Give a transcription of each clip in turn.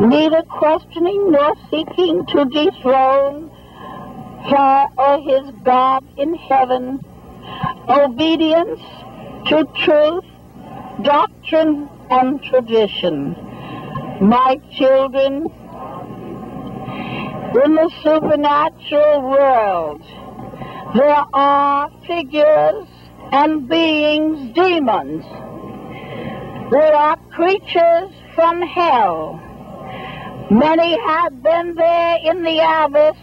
neither questioning nor seeking to dethrone her or his God in heaven, obedience to truth, doctrine, and tradition. My children, in the supernatural world, there are figures and beings, demons. There are creatures from hell. Many have been there in the abyss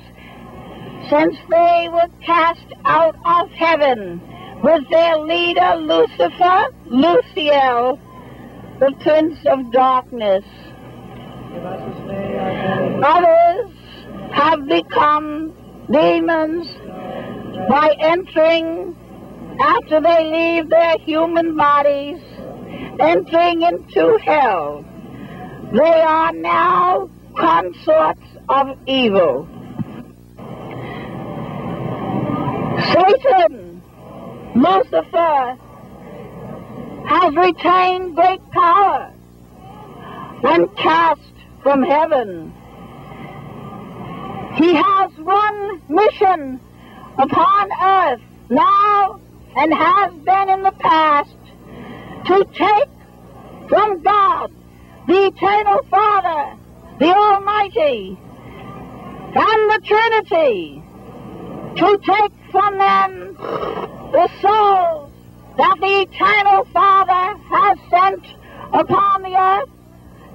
since they were cast out of heaven with their leader Lucifer, Luciel, the Prince of Darkness. Others have become demons by entering, after they leave their human bodies, entering into hell. They are now consorts of evil. Satan, Lucifer, has retained great power when cast from heaven. He has one mission upon earth now and has been in the past, to take from God, the eternal Father, the Almighty, and the Trinity, to take from them the souls that the eternal Father has sent upon the earth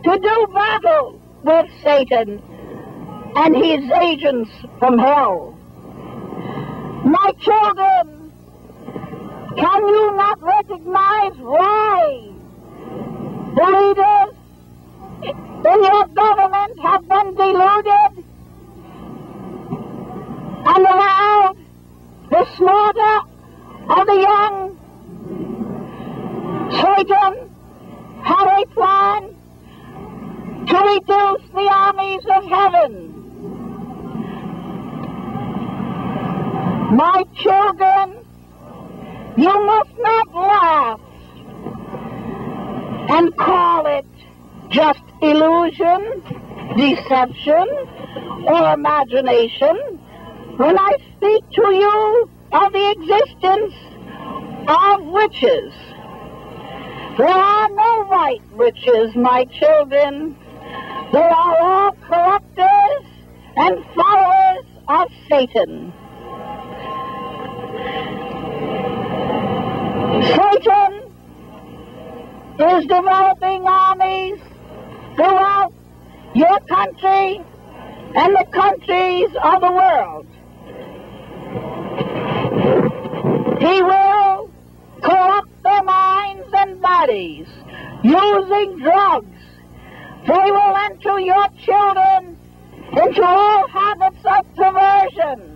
to do battle with Satan and his agents from hell. My children, can you not recognize why the leaders in your government have been deluded and allowed the slaughter of the young? Satan had a plan to reduce the armies of heaven. My children, you must not laugh and call it just illusion, deception, or imagination when I speak to you of the existence of witches. There are no white witches, my children. They are all corruptors and followers of Satan. Satan is developing armies throughout your country and the countries of the world. He will corrupt their minds and bodies using drugs. They will enter your children into all habits of perversion.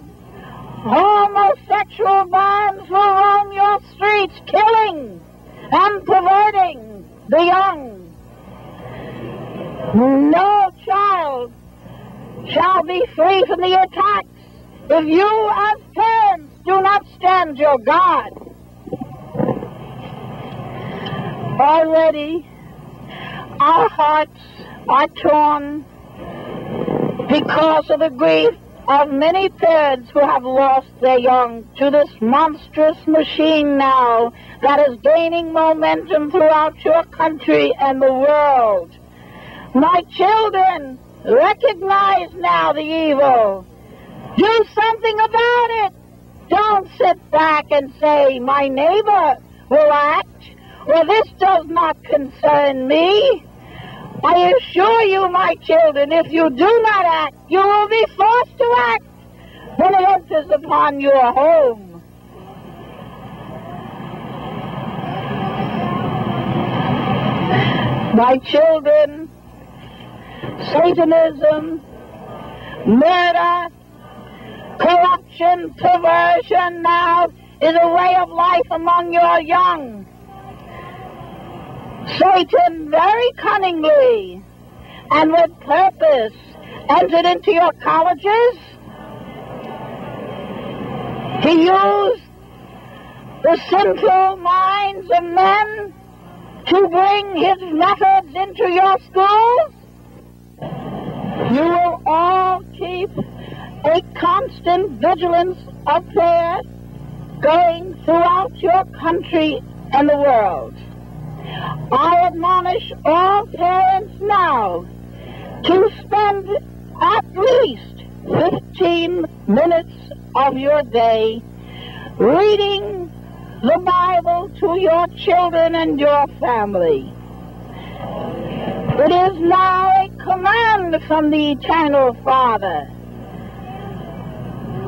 Homosexual bands will roam your streets, killing and perverting the young. No child shall be free from the attacks if you as parents do not stand your guard. Already our hearts are torn because of the grief of many parents who have lost their young to this monstrous machine now that is gaining momentum throughout your country and the world. My children, recognize now the evil. Do something about it. Don't sit back and say, my neighbor will act, or this does not concern me. I assure you, my children, if you do not act, you will be forced to act when it enters upon your home. My children, Satanism, murder, corruption, perversion now is a way of life among your young. Satan very cunningly and with purpose entered into your colleges. He used the sinful minds of men to bring his methods into your schools. a constant vigilance of prayer going throughout your country and the world. I admonish all parents now to spend at least 15 minutes of your day reading the Bible to your children and your family. It is now a command from the Eternal Father.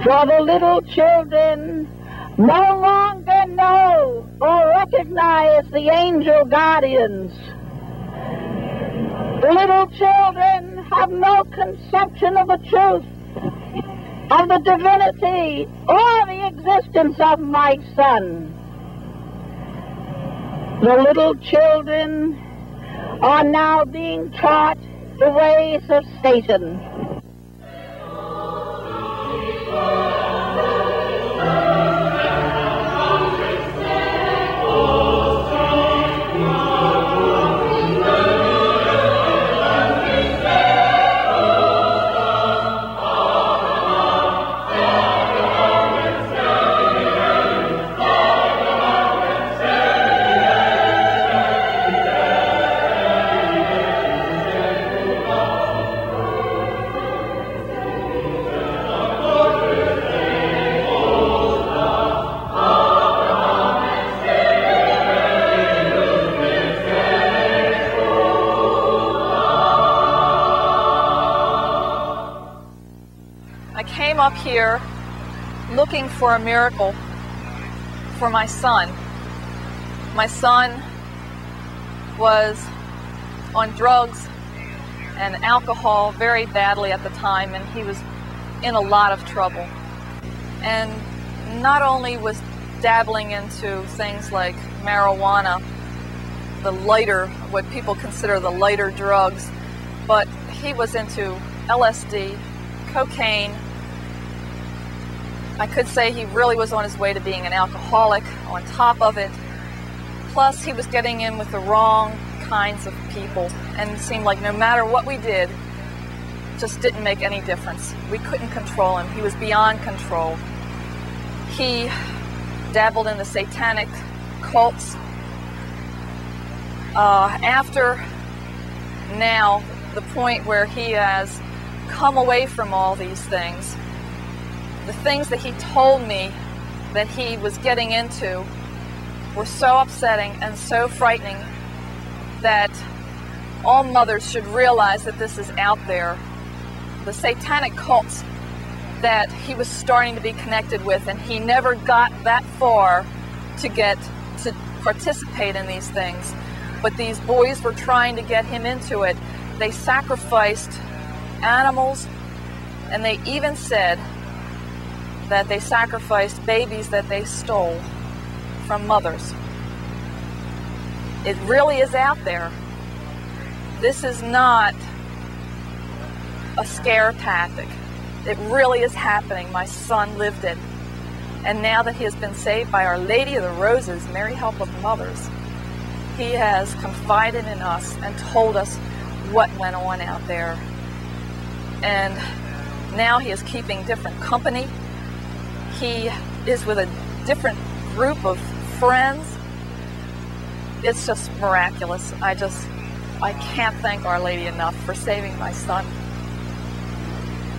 For the little children no longer know or recognize the angel guardians. The little children have no conception of the truth, of the divinity, or the existence of my Son. The little children are now being taught the ways of Satan. Up here looking for a miracle for my son. My son was on drugs and alcohol very badly at the time, and he was in a lot of trouble. And not only was dabbling into things like marijuana, the lighter, what people consider the lighter drugs, but he was into LSD, cocaine. I could say he really was on his way to being an alcoholic on top of it. Plus, he was getting in with the wrong kinds of people, and it seemed like no matter what we did, it just didn't make any difference. We couldn't control him. He was beyond control. He dabbled in the satanic cults. After now, the point where he has come away from all these things, the things that he told me that he was getting into were so upsetting and so frightening that all mothers should realize that this is out there. The satanic cults that he was starting to be connected with, and he never got that far to get to participate in these things. But these boys were trying to get him into it. They sacrificed animals, and they even said that they sacrificed babies that they stole from mothers. It really is out there. This is not a scare tactic. It really is happening. My son lived it. And now that he has been saved by Our Lady of the Roses, Mary Help of Mothers, he has confided in us and told us what went on out there. And now he is keeping different company. He is with a different group of friends. It's just miraculous. I can't thank Our Lady enough for saving my son.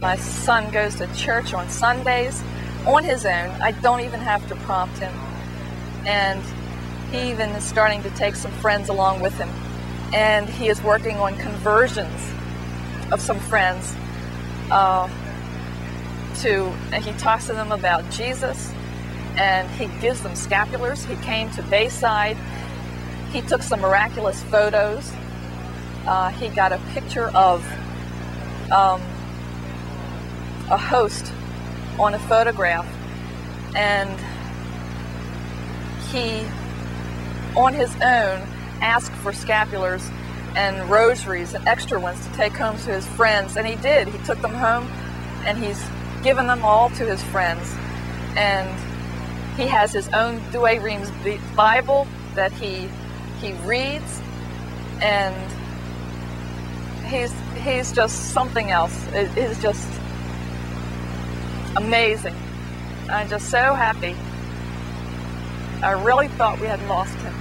My son goes to church on Sundays on his own. I don't even have to prompt him. And he even is starting to take some friends along with him. And he is working on conversions of some friends. And he talks to them about Jesus, and he gives them scapulars. He came to Bayside. He took some miraculous photos. He got a picture of a host on a photograph, and he, on his own, asked for scapulars and rosaries and extra ones to take home to his friends, and he did. He took them home, and he's given them all to his friends. And he has his own Douay Rheims Bible that he reads, and he's just something else. It is just, amazing. I'm just so happy. I really thought we had lost him.